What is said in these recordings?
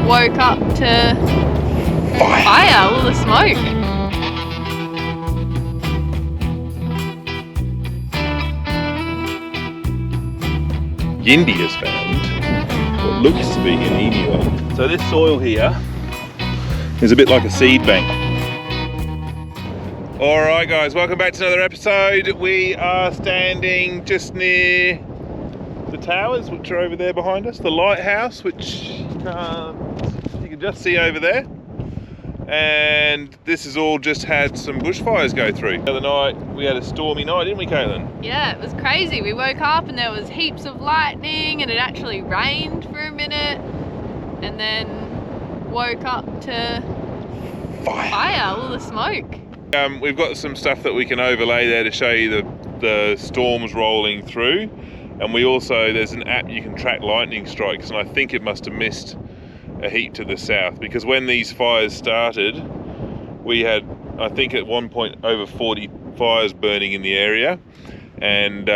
woke up to fire, all the smoke. Yindi has found what looks to be an emu egg. So this soil here is a bit like a seed bank. Alright guys, welcome back to another episode. We are standing just near the towers which are over there behind us, the lighthouse which you can just see over there. And this has all just had some bushfires go through. The other night we had a stormy night, didn't we, Caitlin? Yeah, it was crazy. We woke up and there was heaps of lightning and it actually rained for a minute and then woke up to fire, all the smoke. We've got some stuff that we can overlay there to show you the storms rolling through, and we also, there's an app you can track lightning strikes, and I think it must have missed a heap to the south, because when these fires started we had, I think at one point, over 40 fires burning in the area. And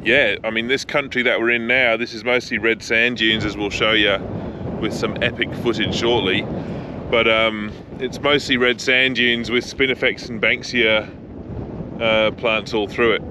yeah, I mean, this country that we're in now, this is mostly red sand dunes, as we'll show you with some epic footage shortly. But it's mostly red sand dunes with spinifex and banksia plants all through it.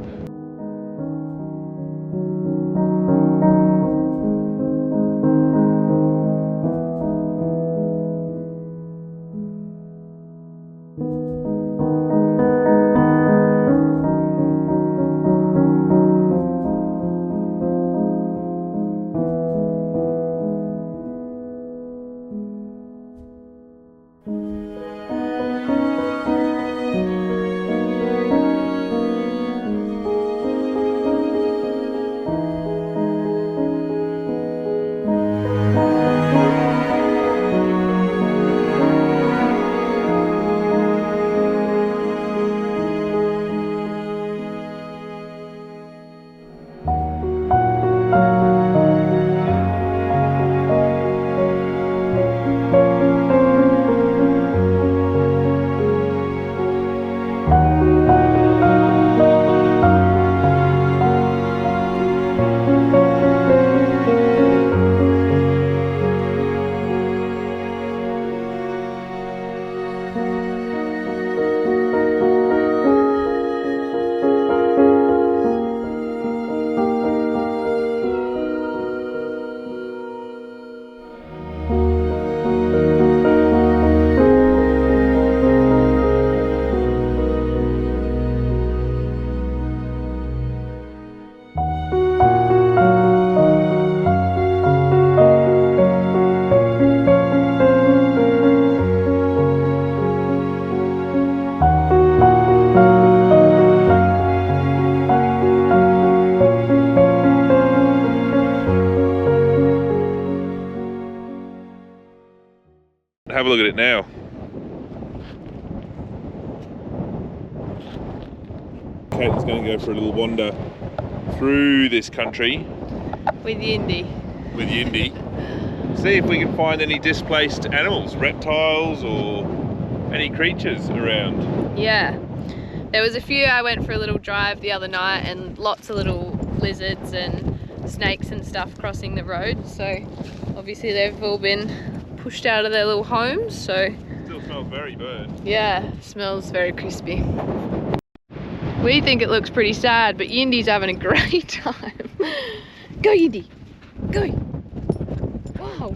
Have a look at it now. Kate's going to go for a little wander through this country With Yindi. See if we can find any displaced animals, reptiles or any creatures around. Yeah, there was a few. I went for a little drive the other night and lots of little lizards and snakes and stuff crossing the road, so obviously they've all been pushed out of their little homes. So still smells very burnt. Yeah, smells very crispy. We think it looks pretty sad, but Yindi's having a great time. Go Yindi, go. Wow.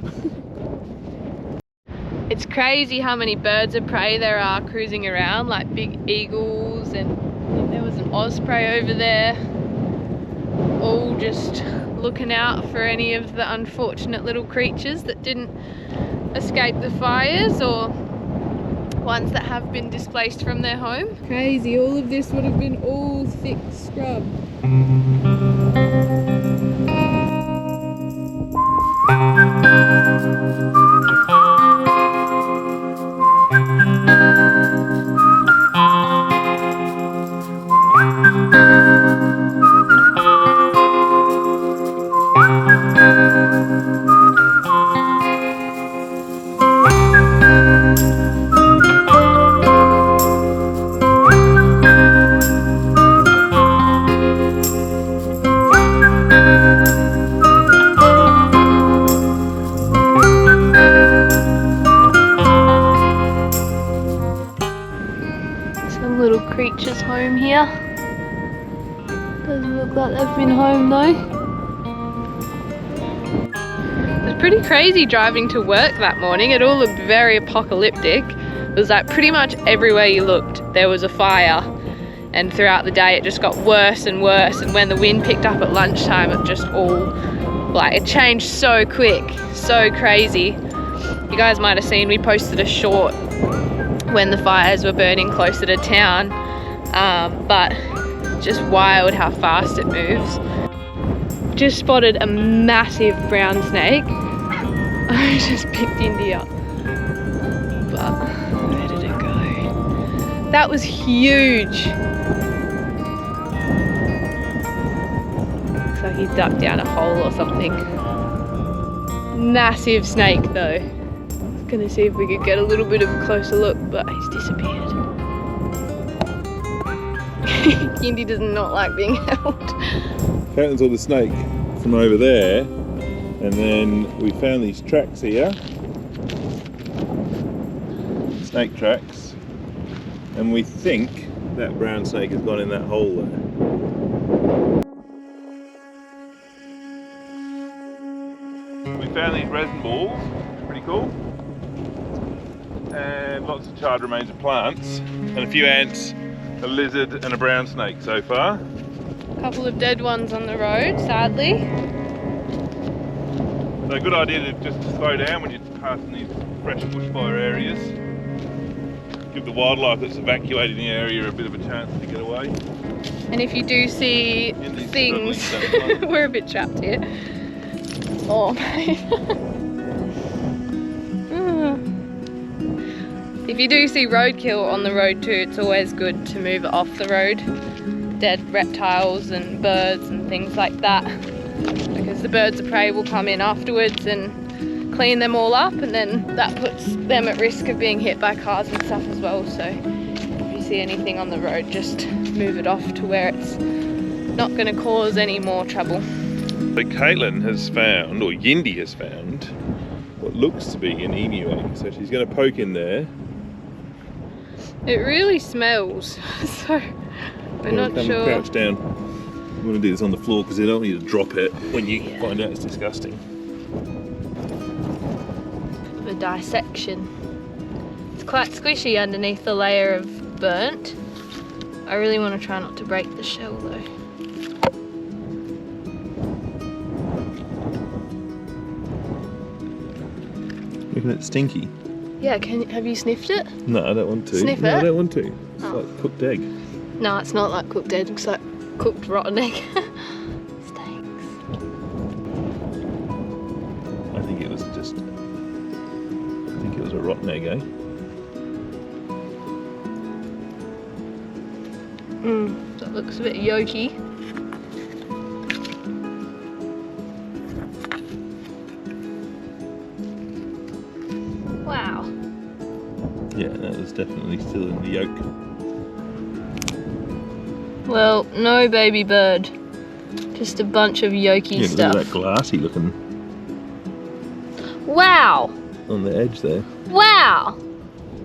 It's crazy how many birds of prey there are cruising around, like big eagles, and I think there was an osprey over there, all just looking out for any of the unfortunate little creatures that didn't escape the fires or ones that have been displaced from their home. Crazy, all of this would have been all thick scrub. here. Doesn't look like they've been home though. It was pretty crazy driving to work that morning. It all looked very apocalyptic. It was like pretty much everywhere you looked there was a fire, and throughout the day it just got worse and worse, and when the wind picked up at lunchtime it just all, like, it changed so quick, so crazy. You guys might have seen we posted a short when the fires were burning closer to town, but just wild how fast it moves. Just spotted a massive brown snake. I just picked India, but where did it go? That was huge. Looks like he ducked down a hole or something. Massive snake though. I was gonna see if we could get a little bit of a closer look, but he's disappeared. Indy does not like being held. Caitlin saw the snake from over there, and then we found these tracks here, snake tracks, and we think that brown snake has gone in that hole there. We found these resin balls, pretty cool, and lots of charred remains of plants, and a few ants, a lizard and a brown snake so far. A couple of dead ones on the road, sadly. So a good idea to just slow down when you're passing these fresh bushfire areas. Give the wildlife that's evacuating the area a bit of a chance to get away. And if you do see things, we're a bit trapped here. Oh mate. If you do see roadkill on the road too, it's always good to move it off the road. Dead reptiles and birds and things like that, because the birds of prey will come in afterwards and clean them all up, and then that puts them at risk of being hit by cars and stuff as well. So if you see anything on the road, just move it off to where it's not going to cause any more trouble. So Caitlin has found, or Yindi has found, what looks to be an emu egg. So she's going to poke in there. It really smells, so we're not sure. Crouch down. I'm going to do this on the floor because I don't want you to drop it when you find out it's disgusting. The dissection. It's quite squishy underneath the layer of burnt. I really want to try not to break the shell though. Isn't it stinky? Yeah, have you sniffed it? No, I don't want to. Sniff it? I don't want to. It's Oh. like cooked egg. No, it's not like cooked egg, it's like cooked rotten egg. Stinks. I think it was a rotten egg, eh? That looks a bit yolky. Wow. Yeah, that was definitely still in the yolk. Well, no baby bird. Just a bunch of yolky Yeah, stuff. look at that glassy looking Wow! on the edge there. Wow!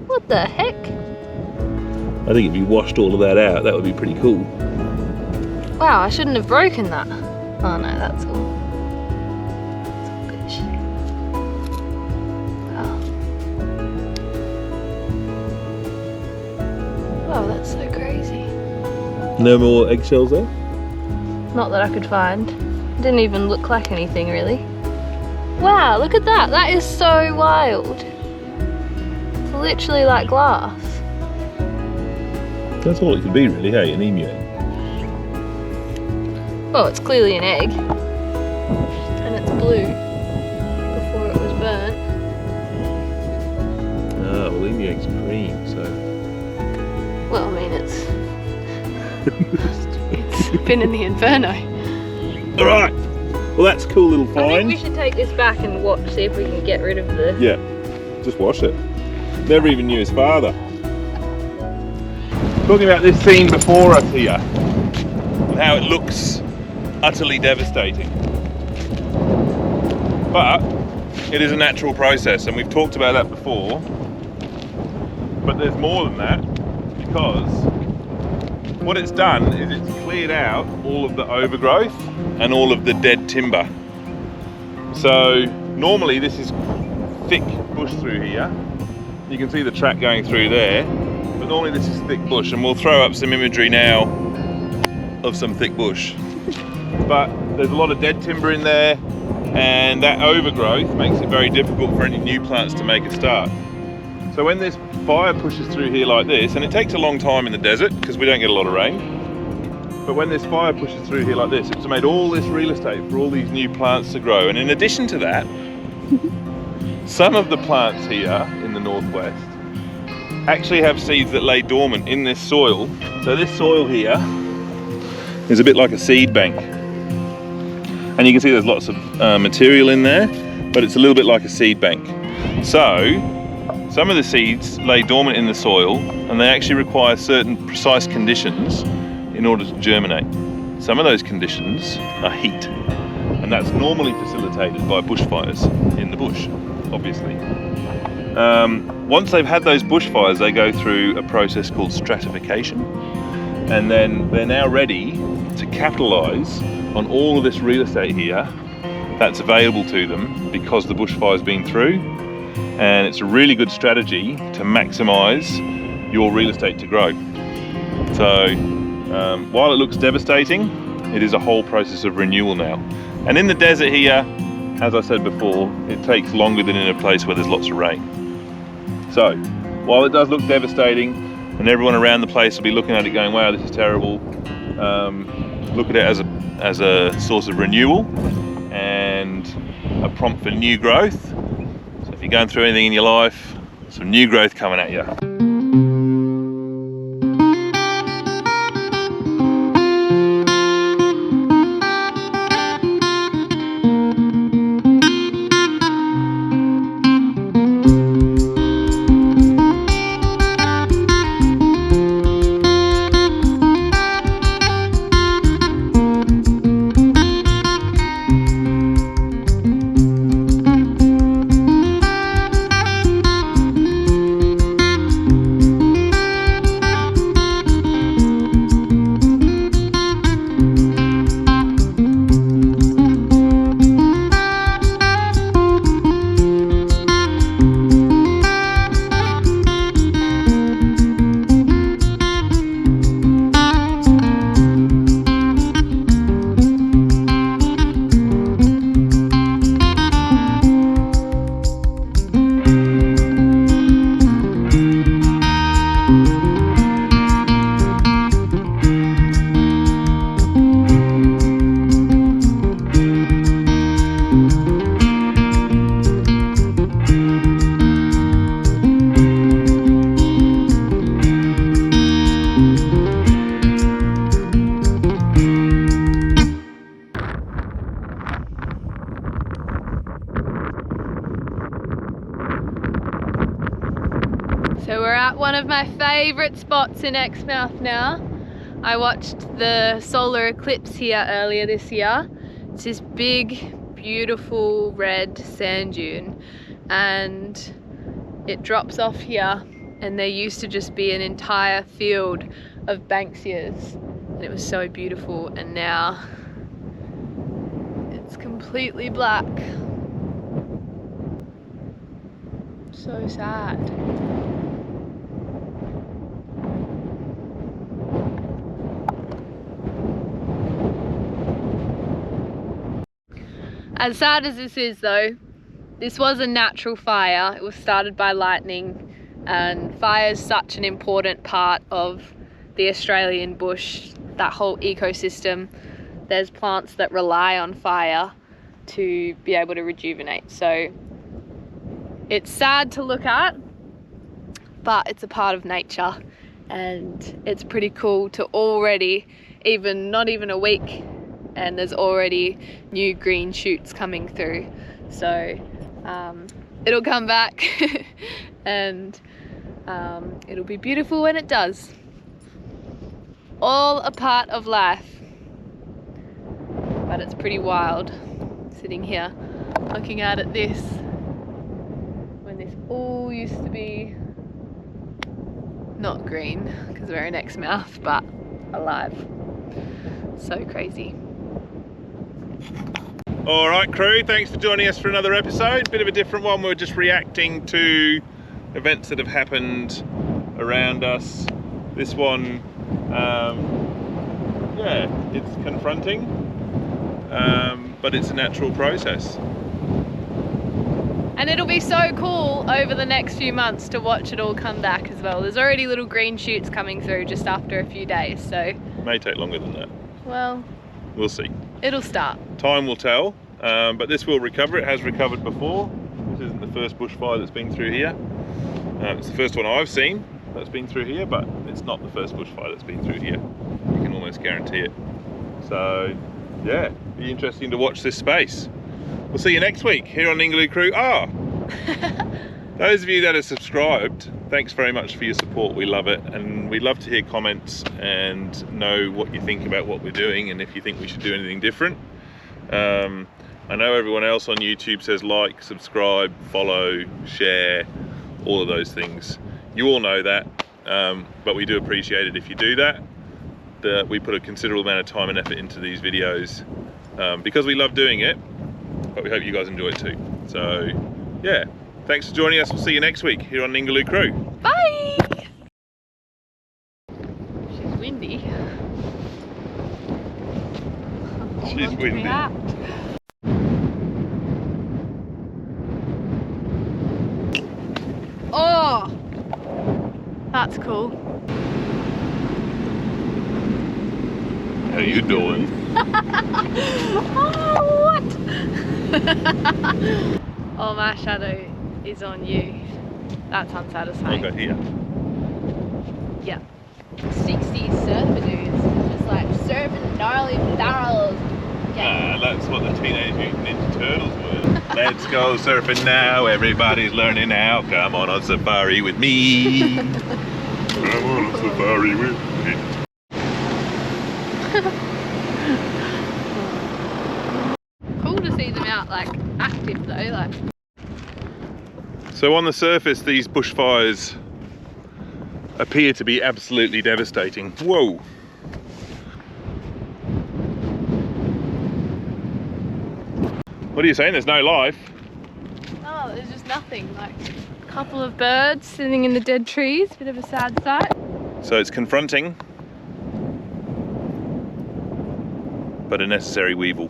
What the heck? I think if you washed all of that out, that would be pretty cool. Wow, I shouldn't have broken that. Oh no, that's all. That's all good. Wow. Wow, that's so crazy. No more eggshells there? Not that I could find. It didn't even look like anything really. Wow, look at that. That is so wild. It's literally like glass. That's all it could be really, hey, an emu egg. Well, it's clearly an egg. And it's blue before it was burnt. Oh, well, emu egg's green, so... Well, I mean, it's been in the inferno. Alright! Well, that's a cool little I think we find. should take this back and see if we can get rid of the... Yeah, just wash it. Never even knew his father. Talking about this scene before us here, and how it looks utterly devastating. But it is a natural process, and we've talked about that before. But there's more than that, because what it's done is it's cleared out all of the overgrowth and all of the dead timber. So normally this is thick bush through here. You can see the track going through there, but normally this is thick bush, and we'll throw up some imagery now of some thick bush. But there's a lot of dead timber in there, and that overgrowth makes it very difficult for any new plants to make a start. So when this fire pushes through here like this, and it takes a long time in the desert because we don't get a lot of rain, but when this fire pushes through here like this, it's made all this real estate for all these new plants to grow. And in addition to that, some of the plants here in the northwest actually have seeds that lay dormant in this soil. So this soil here is a bit like a seed bank. And you can see there's lots of material in there, but it's a little bit like a seed bank. So some of the seeds lay dormant in the soil, and they actually require certain precise conditions in order to germinate. Some of those conditions are heat, and that's normally facilitated by bushfires in the bush, obviously. Once they've had those bushfires, they go through a process called stratification, and then they're now ready to capitalise on all of this real estate here that's available to them because the bushfire's been through. And it's a really good strategy to maximise your real estate to grow. So while it looks devastating, it is a whole process of renewal now. And in the desert here, as I said before, it takes longer than in a place where there's lots of rain. So while it does look devastating, and everyone around the place will be looking at it going, wow, this is terrible, look at it as a source of renewal and a prompt for new growth. So if you're going through anything in your life, some new growth coming at you. So we're at one of my favourite spots in Exmouth now. I watched the solar eclipse here earlier this year. It's this big, beautiful red sand dune, and it drops off here, and there used to just be an entire field of Banksias, and it was so beautiful, and now it's completely black. So sad. As sad as this is though, this was a natural fire. It was started by lightning, and fire is such an important part of the Australian bush, that whole ecosystem. There's plants that rely on fire to be able to rejuvenate. So it's sad to look at, but it's a part of nature, and it's pretty cool to already, not even a week, and there's already new green shoots coming through. So it'll come back and it'll be beautiful when it does. All a part of life, but it's pretty wild sitting here looking out at this when this all used to be not green because we're in Exmouth, but alive. So crazy. All right, crew, thanks for joining us for another episode. Bit of a different one. We're just reacting to events that have happened around us. This one, yeah, it's confronting, but it's a natural process. And it'll be so cool over the next few months to watch it all come back as well. There's already little green shoots coming through just after a few days, so... May take longer than that. Well... We'll see. It'll start. Time will tell, but this will recover. It has recovered before. This isn't the first bushfire that's been through here. It's the first one I've seen that's been through here, but it's not the first bushfire that's been through here. You can almost guarantee it. So, yeah, be interesting to watch this space. We'll see you next week here on Ningaloo Crew. Those of you that are subscribed, thanks very much for your support. We love it, and we love to hear comments and know what you think about what we're doing and if you think we should do anything different. I know everyone else on YouTube says like, subscribe, follow, share, all of those things. You all know that, but we do appreciate it if you do that. We put a considerable amount of time and effort into these videos because we love doing it, but we hope you guys enjoy it too. So yeah, thanks for joining us. We'll see you next week here on Ningaloo Crew. Bye! She's windy. She's windy. Oh! That's cool. How you doing? Oh, what? Oh, my shadow is on you. That's unsatisfying. Okay, here. Yeah. 60s surfer dudes. Just like surfing gnarly barrels. That's what the Teenage Mutant Ninja Turtles were. Let's go surfing now. Everybody's learning now. Come on safari with me. Come on safari with me. Cool to see them out like active though, like. So on the surface, these bushfires appear to be absolutely devastating. Whoa. What are you saying? There's no life? Oh, there's just nothing. Like a couple of birds sitting in the dead trees. Bit of a sad sight. So it's confronting, but a necessary weevil.